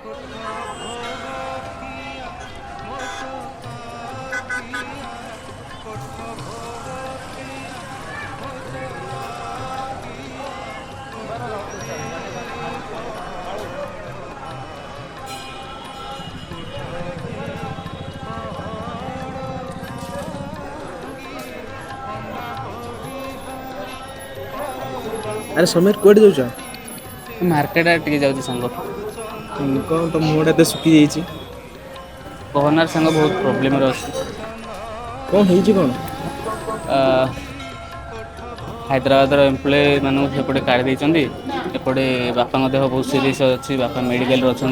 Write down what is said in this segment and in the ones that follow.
अरे समीर कोड़ी जाऊँ मार्केट टे जाऊँ सांग कौन तो मुहटा एत सुखी जाइए कहनार सांग बहुत प्रोब्लेम अच्छी कौन हो कौन हैदराबाद एम्प्लॉय मानक सेपटे काढ़ी एपटे बापा देह बहुत सीरीयस अच्छी बापा मेडिकल अच्छा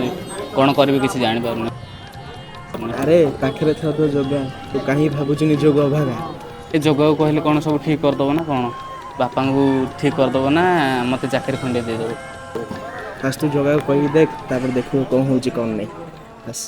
कौन करेंगे किसी जापर अरे पाखे था तो जगह तू कहीं भावुँ निजक अभागा ये जगह कहले कौन सब ठीक करदेव ना कौन बापा को ठीक करदेव ना मत चाकरी खंडे देदेव फास्ट तू जगह कही देख तापर देखो कौन हो कौन नहीं बस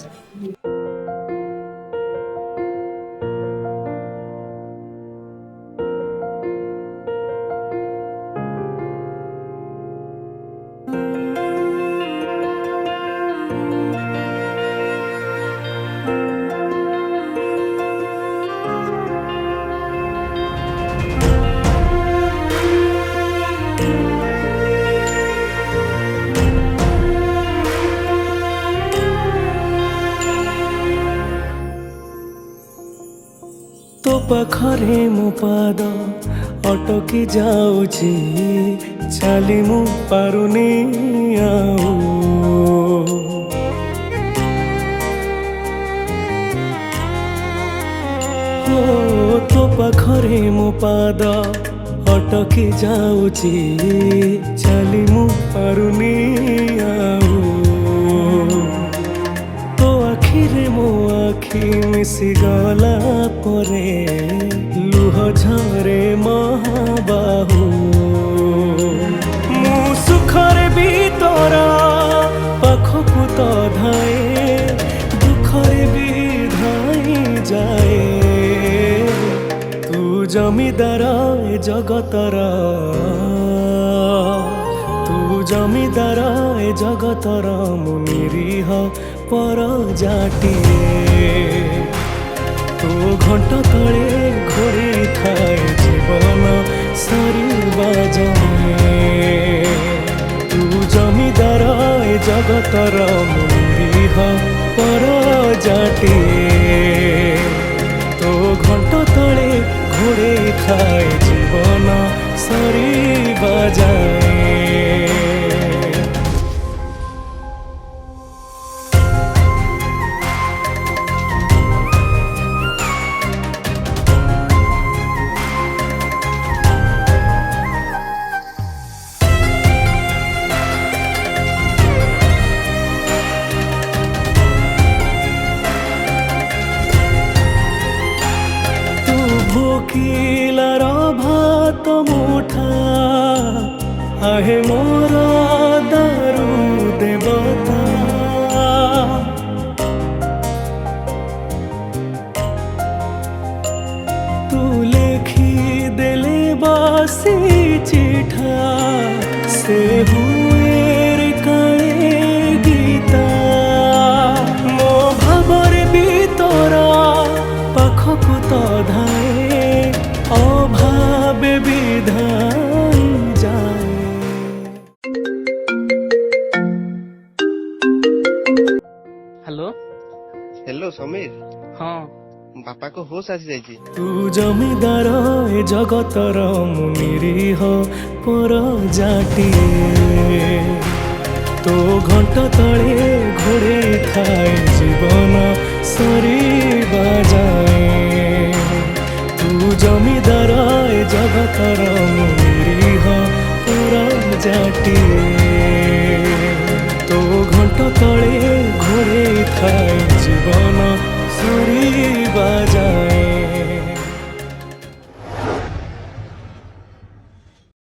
तो पाखरे मो पाद अटकी जाऊची चाली मु पारुनी आऊ हो तो पाखरे मो पाद अटकी जाऊची चाली मु पारुनी आऊ आखिरे मो आखि मिसी गला परे लुह झरे महाबाहु मु सुखरे भी तोरा पाखकु तो धाए दुखरे भी धाई जाए तू जमीदार ए जगतर तू जमीदार ए जगतर मु निरीह पर जाटिए तो घंटा तले घोड़ी थाए जीवन सरीबा जाए तू जमीदार ए जगतर मुरीह पर जाटिए तो घंटा तले घोड़ी थाए जीवन सरीबा जाए भोकिलार भात मुठा आहे मोर दारू देवता तू लेखी देले बासी चिठा से हुए काले गीता मो भावर भी तोरा पाखकु तो धाए अभावे विधान जाए हेलो हेलो समीर हाँ बापा को होश आसी जाइए तू जमीदार ए जगतर मुनिरीह पर जाटिए तो घंटा तले घोड़े थाए जीवन सरीबा जाए तू जमीदार ए जगतर मुनिरीह पर जाटिए तो घंटा तले घोड़े थाए जीवन सरीबा जाए।